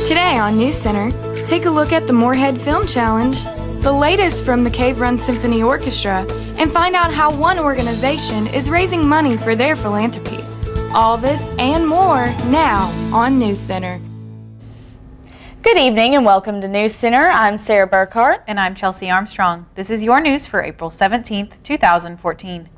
Today on NewsCenter, take a look at the Moorhead Film Challenge, the latest from the Cave Run Symphony Orchestra, and find out how one organization is raising money for their philanthropy. All this and more now on NewsCenter. Good evening and welcome to NewsCenter. I'm Sarah Burkhart. And I'm Chelsea Armstrong. This is your news for April 17th, 2014.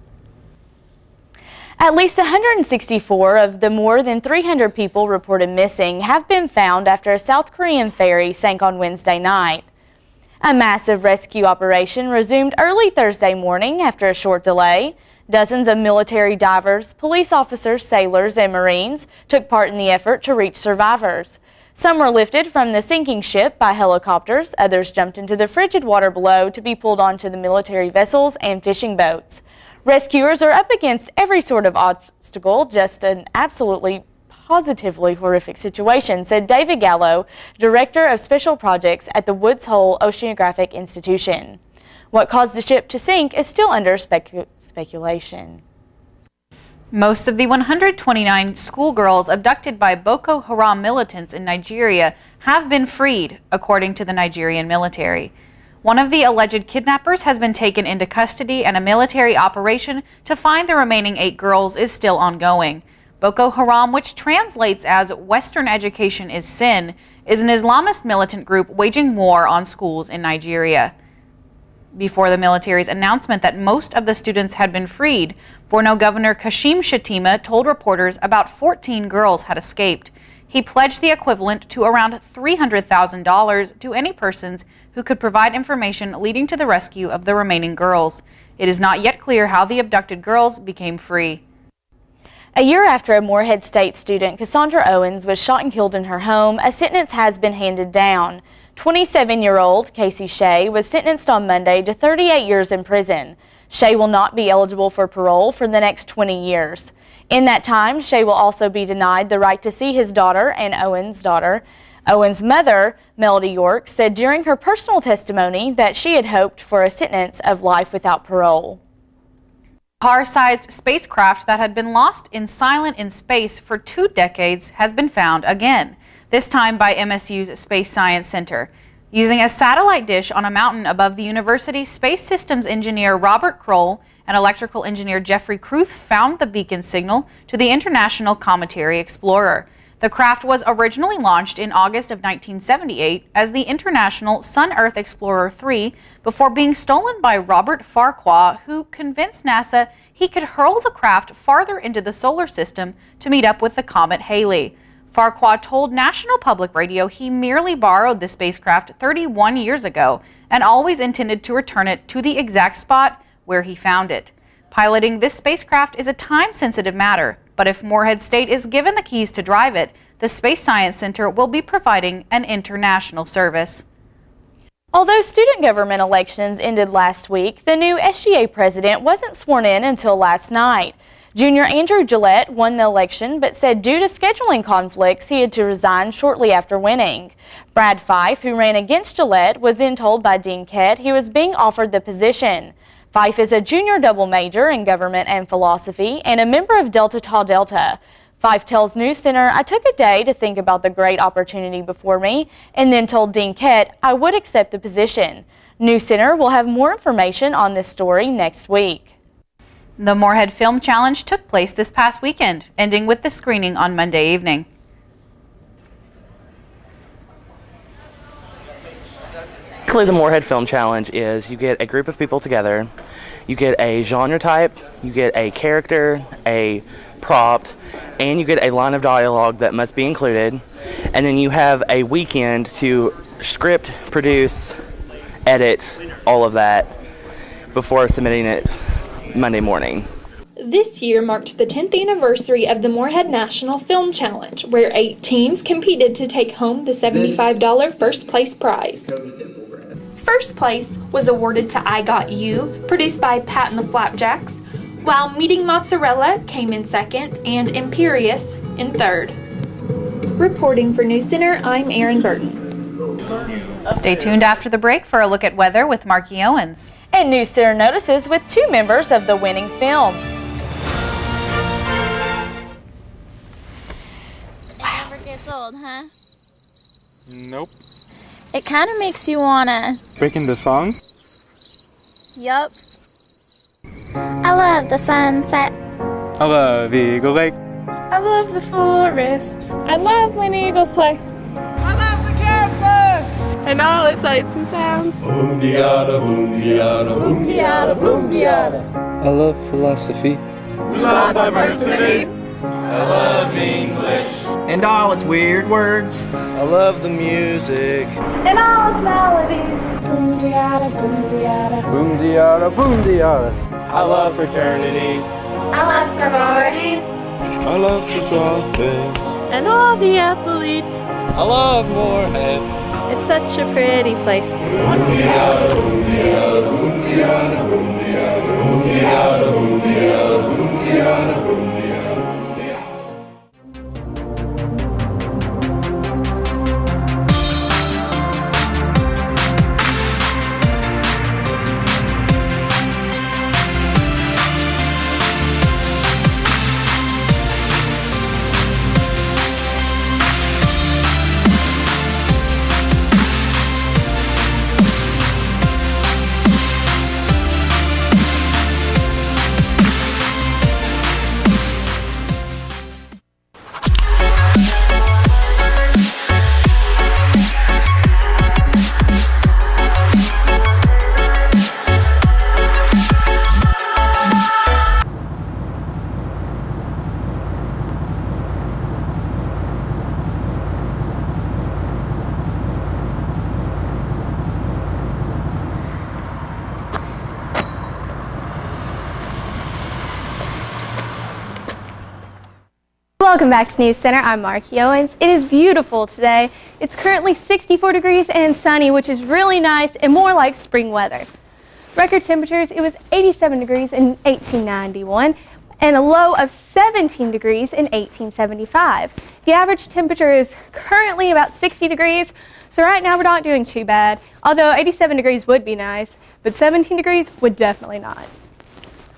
At least 164 of the more than 300 people reported missing have been found after a South Korean ferry sank on Wednesday night. A massive rescue operation resumed early Thursday morning after a short delay. Dozens of military divers, police officers, sailors, and Marines took part in the effort to reach survivors. Some were lifted from the sinking ship by helicopters, others jumped into the frigid water below to be pulled onto the military vessels and fishing boats. Rescuers are up against every sort of obstacle, just an absolutely positively horrific situation, said David Gallo, Director of Special Projects at the Woods Hole Oceanographic Institution. What caused the ship to sink is still under speculation. Most of the 129 schoolgirls abducted by Boko Haram militants in Nigeria have been freed, according to the Nigerian military. One of the alleged kidnappers has been taken into custody, and a military operation to find the remaining 8 girls is still ongoing. Boko Haram, which translates as Western education is sin, is an Islamist militant group waging war on schools in Nigeria. Before the military's announcement that most of the students had been freed, Borno Governor Kashim Shettima told reporters about 14 girls had escaped. He pledged the equivalent to around $300,000 to any persons who could provide information leading to the rescue of the remaining girls. It is not yet clear how the abducted girls became free. A year after a Moorhead State student, Cassandra Owens, was shot and killed in her home, a sentence has been handed down. 27-year-old Casey Shea was sentenced on Monday to 38 years in prison. Shea will not be eligible for parole for the next 20 years. In that time, Shea will also be denied the right to see his daughter and Owens' daughter. Owens' mother, Melody York, said during her personal testimony that she had hoped for a sentence of life without parole. A car-sized spacecraft that had been lost in space for 2 decades has been found again, this time by MSU's Space Science Center. Using a satellite dish on a mountain above the university, space systems engineer Robert Kroll and electrical engineer Jeffrey Kruth found the beacon signal to the International Cometary Explorer. The craft was originally launched in August of 1978 as the International Sun-Earth Explorer 3 before being stolen by Robert Farquhar, who convinced NASA he could hurl the craft farther into the solar system to meet up with the comet Halley. Farquhar told National Public Radio he merely borrowed the spacecraft 31 years ago and always intended to return it to the exact spot where he found it. Piloting this spacecraft is a time-sensitive matter, but if Moorhead State is given the keys to drive it, the Space Science Center will be providing an international service. Although student government elections ended last week, the new SGA president wasn't sworn in until last night. Junior Andrew Gillette won the election, but said due to scheduling conflicts, he had to resign shortly after winning. Brad Fife, who ran against Gillette, was then told by Dean Kett he was being offered the position. Fife is a junior double major in government and philosophy and a member of Delta Tau Delta. Fife tells NewsCenter, "I took a day to think about the great opportunity before me and then told Dean Kett I would accept the position." NewsCenter will have more information on this story next week. The Moorhead Film Challenge took place this past weekend, ending with the screening on Monday evening. Basically, the Moorhead Film Challenge is you get a group of people together, you get a genre type, you get a character, a prop, and you get a line of dialogue that must be included, and then you have a weekend to script, produce, edit, all of that before submitting it Monday morning. This year marked the 10th anniversary of the Moorhead National Film Challenge, where 8 teams competed to take home the $75 first place prize. First place was awarded to I Got You, produced by Pat and the Flapjacks, while Meeting Mozzarella came in second and Imperious in third. Reporting for NewsCenter, I'm Erin Burton. Stay tuned after the break for a look at weather with Marky Owens. And NewsCenter notices with 2 members of the winning film. It never gets old, huh? Nope. It kind of makes you wanna. Breaking the song? Yup. I love the sunset. I love Eagle Lake. I love the forest. I love when eagles play. I love the campus! And all its lights and sounds. Boom diada, boom diada, boom diada, boom diada. I love philosophy. We love diversity. I love English. And all its weird words. I love the music. And all its melodies. Boom diada, boom diada. Boom diada, boom diada. I love fraternities. I love sororities. I love to draw things. And all the athletes. I love Moorhead. It's such a pretty place. Boom diada, boom diada, boom diada, boom diada, boom diada, boom diada, boom diada, boom diada. Welcome back to NewsCenter. I'm Marky Owens. It is beautiful today. It's currently 64 degrees and sunny, which is really nice and more like spring weather. Record temperatures, it was 87 degrees in 1891 and a low of 17 degrees in 1875. The average temperature is currently about 60 degrees, so right now we're not doing too bad. Although 87 degrees would be nice, but 17 degrees would definitely not.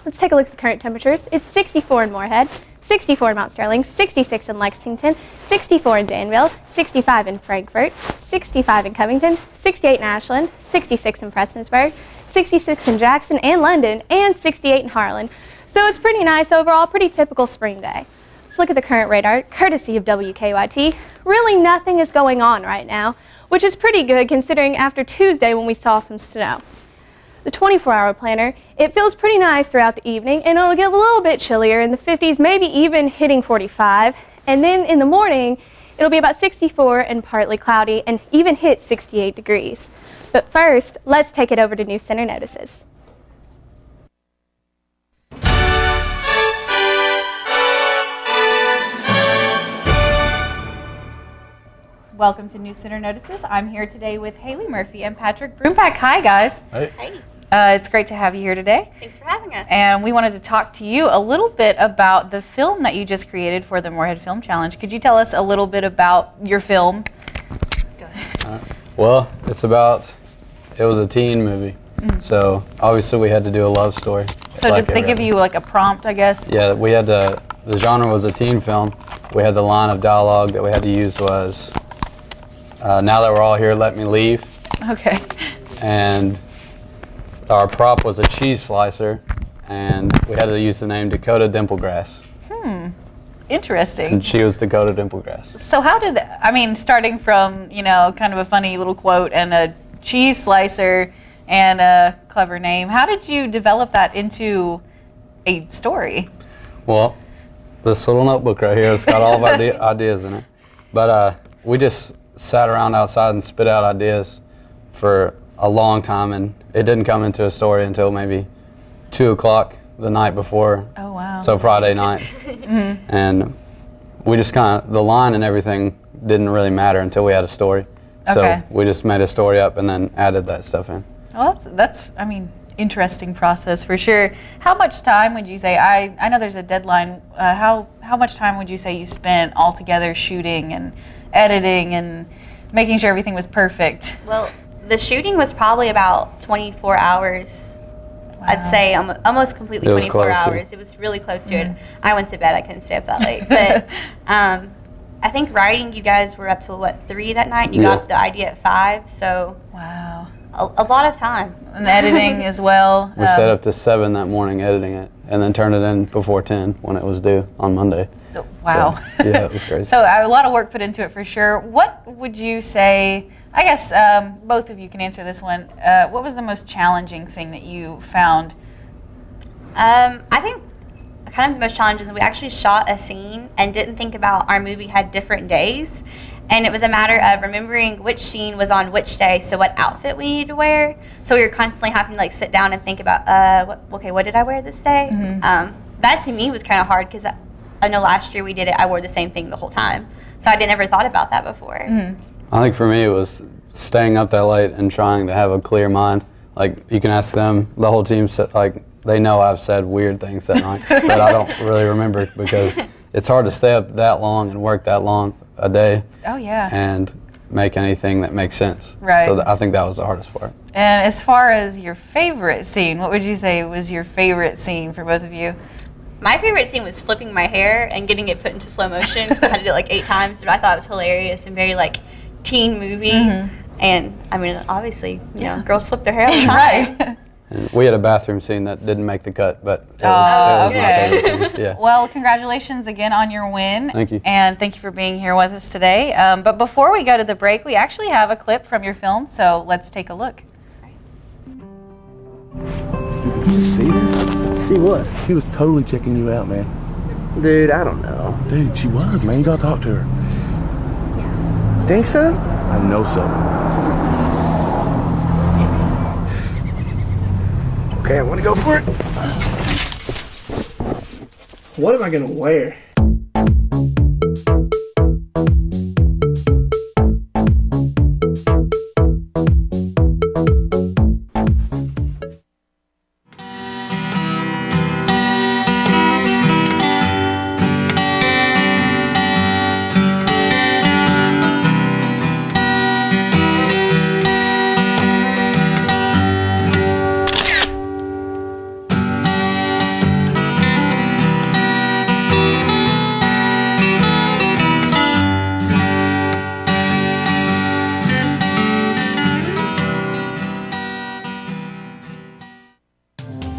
Let's take a look at the current temperatures. It's 64 in Moorhead, 64 in Mount Sterling, 66 in Lexington, 64 in Danville, 65 in Frankfort, 65 in Covington, 68 in Ashland, 66 in Prestonsburg, 66 in Jackson and London, and 68 in Harlan. So it's pretty nice overall, pretty typical spring day. Let's look at the current radar, courtesy of WKYT. Really nothing is going on right now, which is pretty good considering after Tuesday when we saw some snow. The 24-hour planner, it feels pretty nice throughout the evening, and it'll get a little bit chillier in the 50s, maybe even hitting 45. And then in the morning, it'll be about 64 and partly cloudy and even hit 68 degrees. But first, let's take it over to NewsCenter Notices. Welcome to NewsCenter Notices. I'm here today with Haley Murphy and Patrick Broompack. Hi, guys. Hey. It's great to have you here today. Thanks for having us. And we wanted to talk to you a little bit about the film that you just created for the Moorhead Film Challenge. Could you tell us a little bit about your film? Go ahead. Well, it was a teen movie. So obviously we had to do a love story. So did they give you like a prompt, I guess? Yeah, the genre was a teen film. We had the line of dialogue that we had to use was, now that we're all here, let me leave. Okay. And our prop was a cheese slicer, and we had to use the name Dakota Dimplegrass. Interesting. And she was Dakota Dimplegrass. So how did, starting from, kind of a funny little quote and a cheese slicer and a clever name, how did you develop that into a story? Well, this little notebook right here, it's got all of our ideas in it. But we just sat around outside and spit out ideas for a long time, and it didn't come into a story until maybe 2 o'clock the night before. Oh, wow. So Friday night. And we just the line and everything didn't really matter until we had a story. Okay. So we just made a story up and then added that stuff in. Well, that's interesting process for sure. How much time would you say, I know there's a deadline, how much time would you say you spent altogether shooting and editing and making sure everything was perfect? Well, the shooting was probably about 24 hours. Wow. I'd say almost completely It was 24 close, hours. It was really close to it. I went to bed. I couldn't stay up that late. But I think writing, you guys were up till what, 3 that night? You Yeah. got the idea at 5, so Wow. a lot of time. And editing as well. We set up to 7 that morning editing it, and then turned it in before 10 when it was due on Monday. So, wow. So, yeah, it was crazy. So a lot of work put into it for sure. What would you say, I guess both of you can answer this one, what was the most challenging thing that you found? I think kind of the most challenging is we actually shot a scene and didn't think about our movie had different days. And it was a matter of remembering which scene was on which day, so what outfit we needed to wear. So we were constantly having to like sit down and think about, what did I wear this day? That to me was kind of hard because I know last year we did it, I wore the same thing the whole time. So I didn't ever thought about that before. I think for me it was staying up that late and trying to have a clear mind. Like, you can ask them, the whole team, like, they know I've said weird things that night, but I don't really remember because it's hard to stay up that long and work that long a day. Oh, yeah. And make anything that makes sense. Right. So I think that was the hardest part. And as far as your favorite scene, what would you say was your favorite scene for both of you? My favorite scene was flipping my hair and getting it put into slow motion because I had to do it like 8 times, but I thought it was hilarious and very like teen movie. And I mean, obviously, you know, girls flip their hair all the time. Right. And we had a bathroom scene that didn't make the cut, but it was my favorite scene. Yeah. Well, congratulations again on your win. Thank you. And thank you for being here with us today. But before we go to the break, we actually have a clip from your film, so let's take a look. Did you see that? See what? He was totally checking you out, man. Dude, I don't know. Dude, she was, man. You gotta talk to her. Think so? I know so. Okay, I want to go for it. What am I going to wear?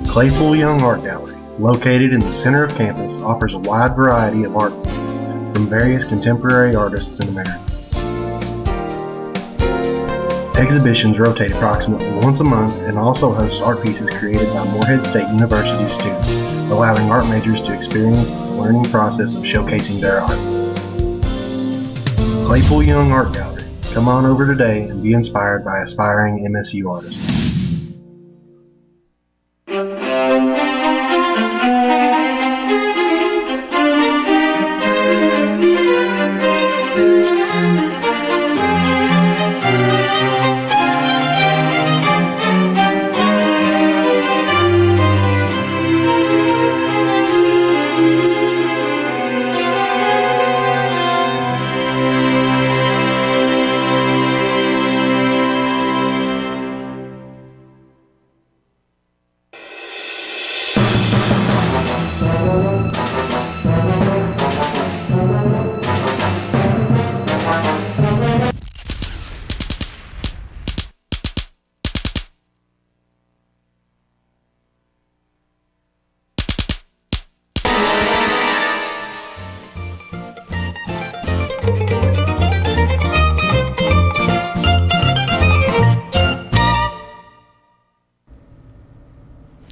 Claypool Young Art Gallery, located in the center of campus, offers a wide variety of art pieces from various contemporary artists in America. Exhibitions rotate approximately once a month and also host art pieces created by Morehead State University students, allowing art majors to experience the learning process of showcasing their art. Claypool Young Art Gallery. Come on over today and be inspired by aspiring MSU artists.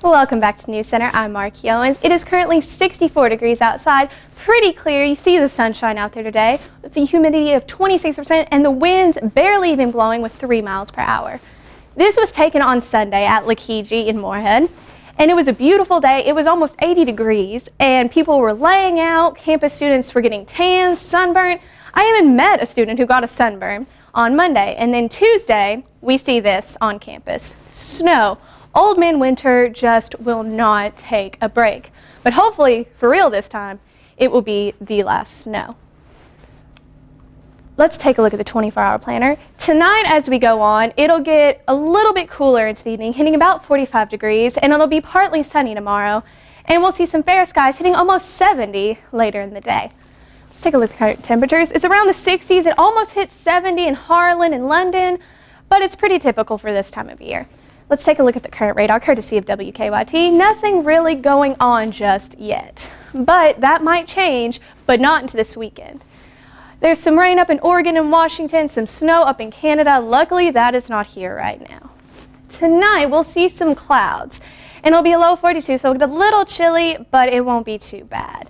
Welcome back to NewsCenter. I'm Marky Owens. It is currently 64 degrees outside, pretty clear. You see the sunshine out there today with the humidity of 26% and the winds barely even blowing with 3 miles per hour. This was taken on Sunday at Lakiji in Morehead, and it was a beautiful day. It was almost 80 degrees, and people were laying out. Campus students were getting tans, sunburnt. I even met a student who got a sunburn on Monday, and then Tuesday, we see this on campus. Snow. Old Man Winter just will not take a break. But hopefully, for real this time, it will be the last snow. Let's take a look at the 24-hour planner. Tonight, as we go on, it'll get a little bit cooler into the evening, hitting about 45 degrees, and it'll be partly sunny tomorrow. And we'll see some fair skies hitting almost 70 later in the day. Let's take a look at current temperatures. It's around the 60s. It almost hit 70 in Harlan and London, but it's pretty typical for this time of year. Let's take a look at the current radar courtesy of WKYT. Nothing really going on just yet, but that might change, but not into this weekend. There's some rain up in Oregon and Washington, some snow up in Canada. Luckily, that is not here right now. Tonight, we'll see some clouds, and it'll be a low 42, so it'll get a little chilly, but it won't be too bad.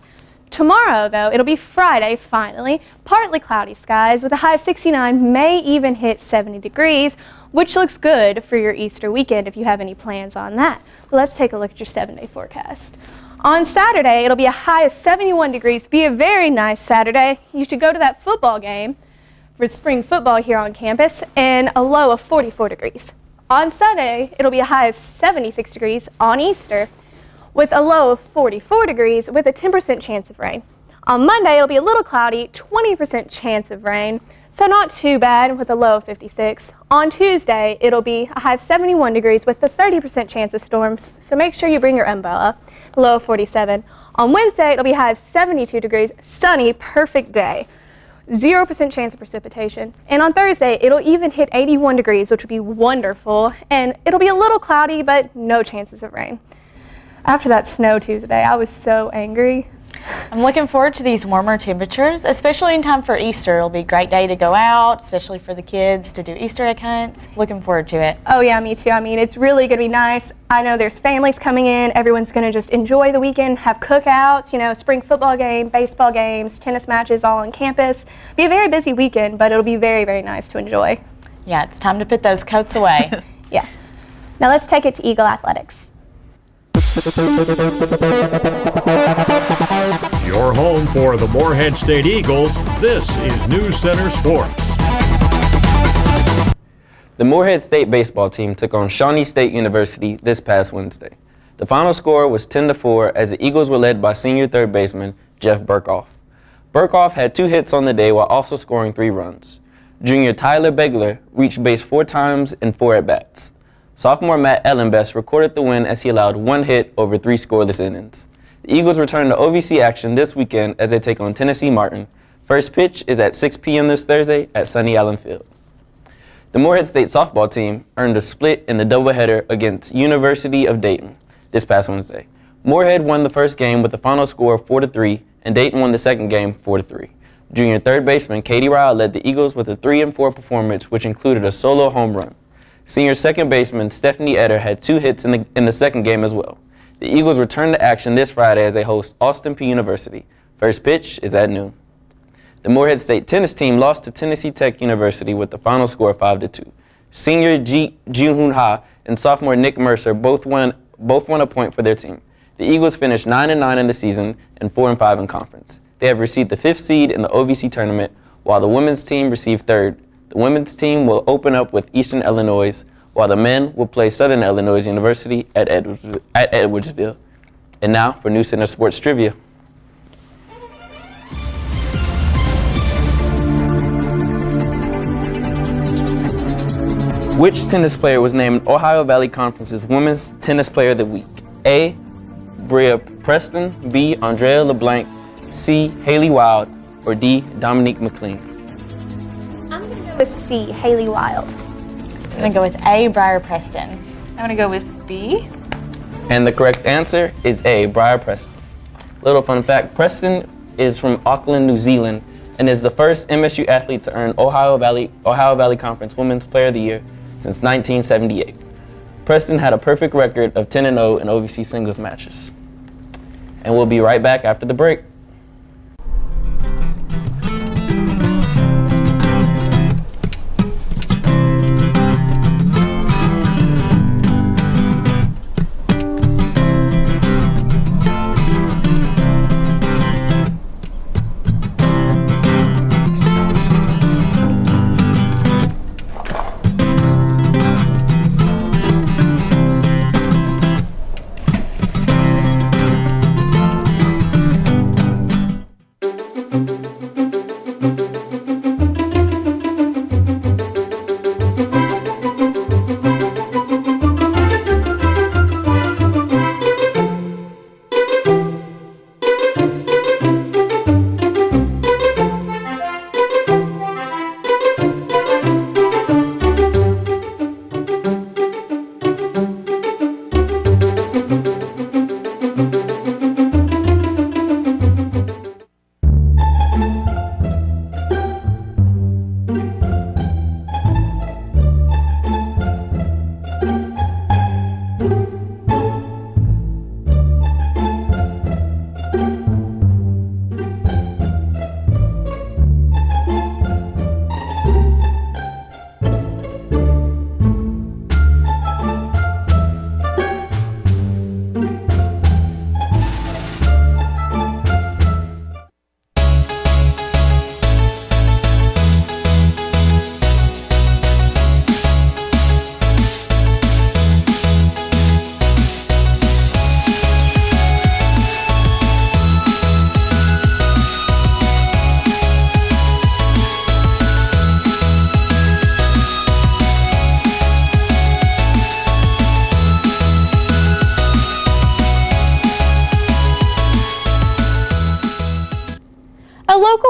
Tomorrow, though, it'll be Friday, finally. Partly cloudy skies with a high of 69, may even hit 70 degrees, which looks good for your Easter weekend if you have any plans on that. But let's take a look at your 7-day forecast. On Saturday, it'll be a high of 71 degrees, be a very nice Saturday. You should go to that football game for spring football here on campus, and a low of 44 degrees. On Sunday, it'll be a high of 76 degrees on Easter, with a low of 44 degrees with a 10% chance of rain. On Monday, it'll be a little cloudy, 20% chance of rain, so not too bad with a low of 56. On Tuesday, it'll be a high of 71 degrees with a 30% chance of storms, so make sure you bring your umbrella, a low of 47. On Wednesday, it'll be a high of 72 degrees, sunny, perfect day, 0% chance of precipitation. And on Thursday, it'll even hit 81 degrees, which would be wonderful, and it'll be a little cloudy, but no chances of rain. After that snow Tuesday, I was so angry. I'm looking forward to these warmer temperatures, especially in time for Easter. It'll be a great day to go out, especially for the kids to do Easter egg hunts. Looking forward to it. Oh yeah, me too. I mean, it's really going to be nice. I know there's families coming in. Everyone's going to just enjoy the weekend, have cookouts, spring football game, baseball games, tennis matches all on campus. Be a very busy weekend, but it'll be very, very nice to enjoy. Yeah, it's time to put those coats away. Yeah. Now let's take it to Eagle Athletics. Your home for the Morehead State Eagles, this is NewsCenter Sports. The Morehead State baseball team took on Shawnee State University this past Wednesday. The final score was 10-4 as the Eagles were led by senior third baseman Jeff Burkhoff. Burkhoff had 2 hits on the day while also scoring 3 runs. Junior Tyler Begler reached base 4 times in 4 at-bats. Sophomore Matt Ellenbest recorded the win as he allowed 1 hit over 3 scoreless innings. The Eagles return to OVC action this weekend as they take on Tennessee Martin. First pitch is at 6 p.m. this Thursday at Sunny Allen Field. The Morehead State softball team earned a split in the doubleheader against University of Dayton this past Wednesday. Morehead won the first game with a final score of 4-3, and Dayton won the second game 4-3. Junior third baseman Katie Ryle led the Eagles with a 3-4 performance, which included a solo home run. Senior second baseman Stephanie Eder had 2 hits in the second game as well. The Eagles return to action this Friday as they host Austin Peay University. First pitch is at noon. The Morehead State tennis team lost to Tennessee Tech University with the final score of 5-2. Senior Ji-Hoon Ha and sophomore Nick Mercer both won a point for their team. The Eagles finished 9-9 in the season and 4-5 in conference. They have received the 5th seed in the OVC tournament, while the women's team received 3rd. The women's team will open up with Eastern Illinois, while the men will play Southern Illinois University at Edwardsville. And now for NewsCenter Sports Trivia. Which tennis player was named Ohio Valley Conference's Women's Tennis Player of the Week? A. Bria Preston, B. Andrea LeBlanc, C. Haley Wild, or D. Dominique McLean? I'm going to go with C. Haley Wild. I'm going to go with A. Briar Preston. I'm going to go with B. And the correct answer is A. Briar Preston. Little fun fact, Preston is from Auckland, New Zealand, and is the first MSU athlete to earn Ohio Valley Conference Women's Player of the Year since 1978. Preston had a perfect record of 10-0 in OVC singles matches. And we'll be right back after the break.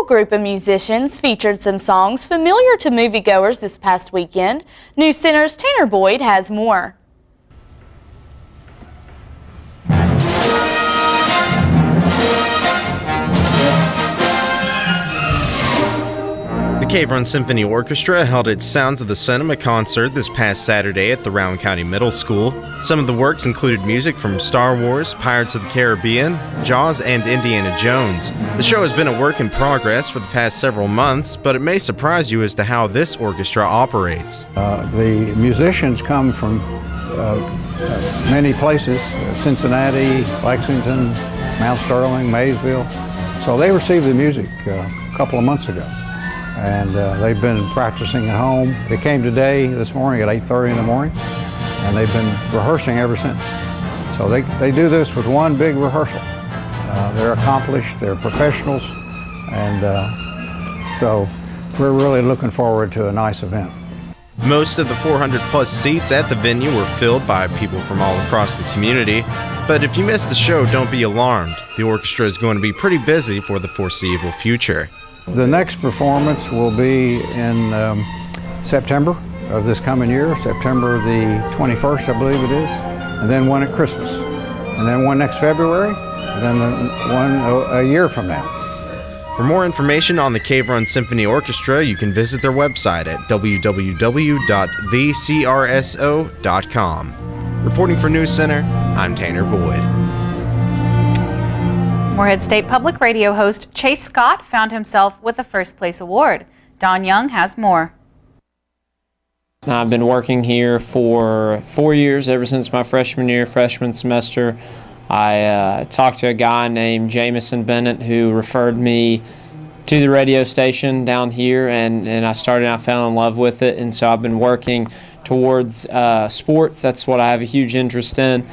group of musicians featured some songs familiar to moviegoers this past weekend. NewsCenter's Tanner Boyd has more. The Cave Run Symphony Orchestra held its Sounds of the Cinema concert this past Saturday at the Rowan County Middle School. Some of the works included music from Star Wars, Pirates of the Caribbean, Jaws, and Indiana Jones. The show has been a work in progress for the past several months, but it may surprise you as to how this orchestra operates. The musicians come from many places, Cincinnati, Lexington, Mount Sterling, Maysville. So they received the music a couple of months ago. And they've been practicing at home. They came this morning at 8:30 in the morning, and they've been rehearsing ever since. So they do this with one big rehearsal. They're accomplished, they're professionals, and so we're really looking forward to a nice event. Most of the 400 plus seats at the venue were filled by people from all across the community. But if you missed the show, don't be alarmed. The orchestra is going to be pretty busy for the foreseeable future. The next performance will be in September of this coming year, September the 21st, I believe it is, and then one at Christmas, and then one next February, and then one a year from now. For more information on the Cave Run Symphony Orchestra, you can visit their website at www.thecrso.com. Reporting for NewsCenter, I'm Tanner Boyd. Moorhead State Public Radio host Chase Scott found himself with a first place award. Don Young has more. I've been working here for 4 years, ever since my freshman semester. I talked to a guy named Jamison Bennett who referred me to the radio station down here, and I fell in love with it, and so I've been working towards sports. That's what I have a huge interest in.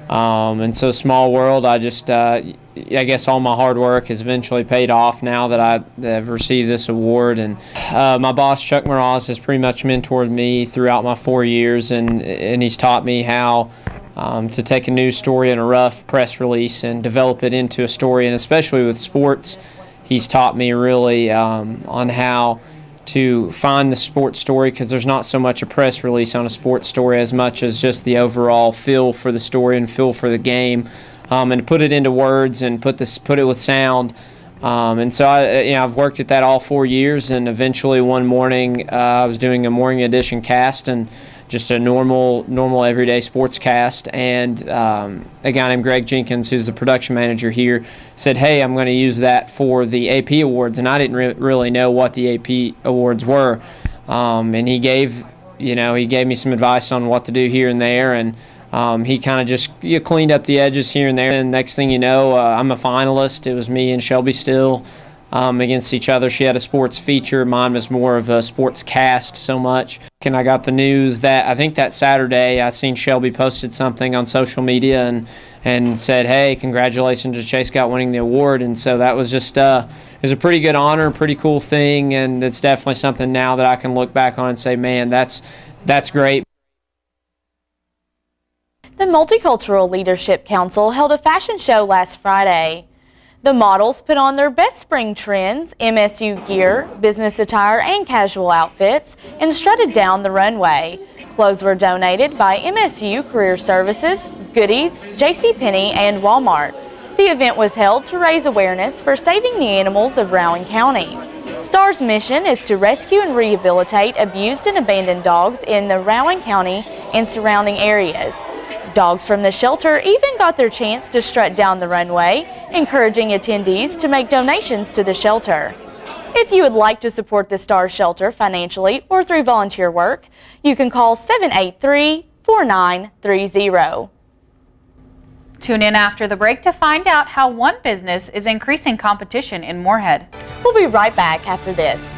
And so small world, I guess all my hard work has eventually paid off now that I've received this award. And my boss, Chuck Mraz, has pretty much mentored me throughout my 4 years, and he's taught me how to take a news story in a rough press release and develop it into a story. And especially with sports, he's taught me really on how to find the sports story, because there's not so much a press release on a sports story as much as just the overall feel for the story and feel for the game, and put it into words and put it with sound. And so I've worked at that all 4 years, and eventually one morning I was doing a morning edition cast, and just a normal everyday sports cast, and a guy named Greg Jenkins, who's the production manager here, said, "Hey, I'm going to use that for the AP Awards," and I didn't really know what the AP Awards were, and he gave me some advice on what to do here and there, and he kind of just cleaned up the edges here and there, and next thing you know, I'm a finalist. It was me and Shelby Still against each other. She had a sports feature. Mine was more of a sports cast so much. And I got the news that I think that Saturday I seen Shelby posted something on social media and said, "Hey, congratulations to Chase Scott winning the award." And so that was just it was a pretty good honor, pretty cool thing, and it's definitely something now that I can look back on and say, man, that's great. The Multicultural Leadership Council held a fashion show last Friday. The models put on their best spring trends, MSU gear, business attire, and casual outfits, and strutted down the runway. Clothes were donated by MSU Career Services, Goodies, JCPenney, and Walmart. The event was held to raise awareness for saving the animals of Rowan County. STAR's mission is to rescue and rehabilitate abused and abandoned dogs in the Rowan County and surrounding areas. Dogs from the shelter even got their chance to strut down the runway, encouraging attendees to make donations to the shelter. If you would like to support the STAR Shelter financially or through volunteer work, you can call 783-4930. Tune in after the break to find out how one business is increasing competition in Moorhead. We'll be right back after this.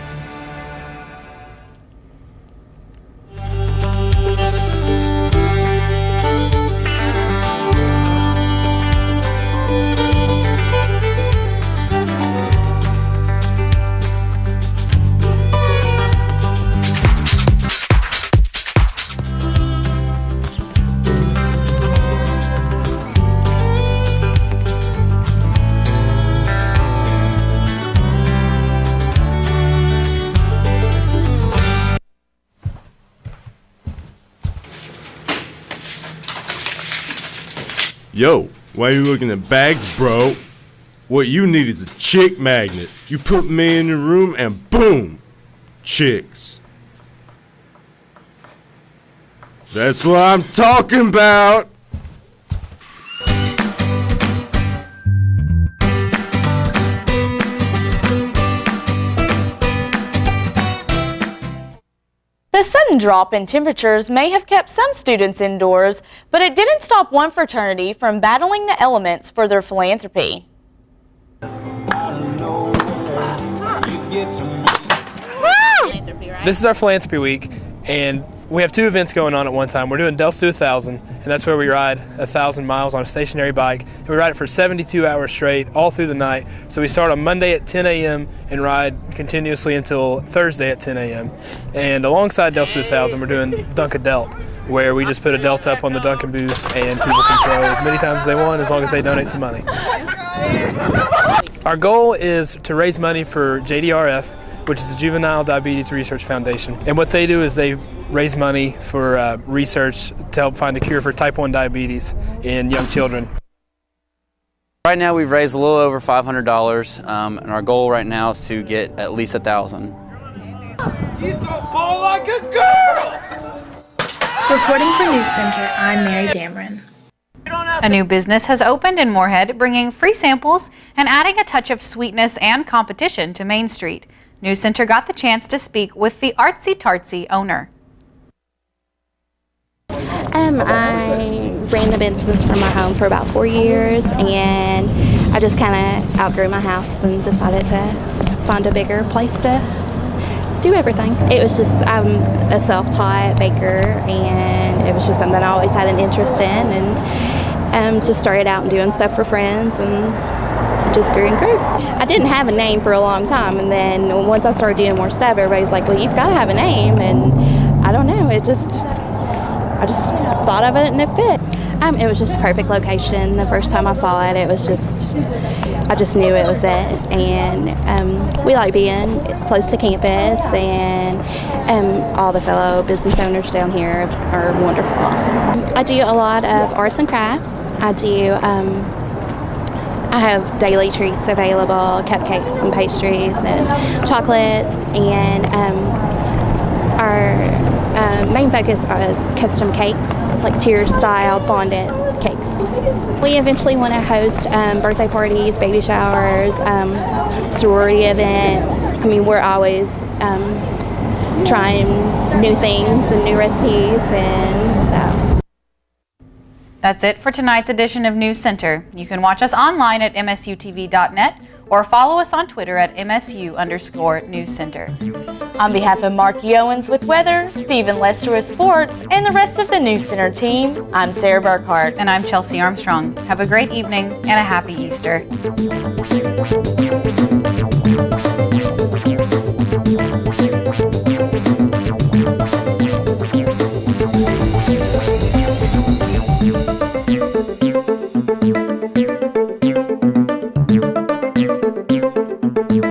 Yo, why are you looking at bags, bro? What you need is a chick magnet. You put me in the room and boom, chicks. That's what I'm talking about. The sudden drop in temperatures may have kept some students indoors, but it didn't stop one fraternity from battling the elements for their philanthropy. This is our philanthropy week, and we have two events going on at one time. We're doing Dells to 1,000, and that's where we ride 1,000 miles on a stationary bike, and we ride it for 72 hours straight, all through the night. So we start on Monday at 10 a.m. and ride continuously until Thursday at 10 a.m. And alongside Dells to 1,000, we're doing Dunk a Delt, where we just put a Delt up on the Dunkin' booth, and people can throw as many times as they want, as long as they donate some money. Our goal is to raise money for JDRF, which is the Juvenile Diabetes Research Foundation. And what they do is they raise money for research to help find a cure for type 1 diabetes in young children. Right now we've raised a little over $500, and our goal right now is to get at least 1,000. You throw ball like a girl! Reporting for NewsCenter, I'm Mary Dameron. A new business has opened in Moorhead, bringing free samples and adding a touch of sweetness and competition to Main Street. NewsCenter got the chance to speak with the Artsy Tartsy owner. I ran the business from my home for about 4 years, and I just kind of outgrew my house and decided to find a bigger place to do everything. It was just, I'm a self-taught baker, and it was just something I always had an interest in, and just started out and doing stuff for friends, and it just grew and grew. I didn't have a name for a long time, and then once I started doing more stuff, everybody's like, well, you've got to have a name, and I don't know, I just thought of it and it fit. It was just a perfect location. The first time I saw it, it was just, I just knew it was it. And we like being close to campus, and all the fellow business owners down here are wonderful. I do a lot of arts and crafts. I have daily treats available, cupcakes and pastries and chocolates, and our main focus is custom cakes, like tier-style fondant cakes. We eventually want to host birthday parties, baby showers, sorority events. I mean, we're always trying new things and new recipes, and so. That's it for tonight's edition of NewsCenter. You can watch us online at msutv.net or follow us on Twitter at MSU_NewsCenter. On behalf of Marky Owens with weather, Stephen Lester with sports, and the rest of the NewsCenter team, I'm Sarah Burkhart. And I'm Chelsea Armstrong. Have a great evening and a happy Easter.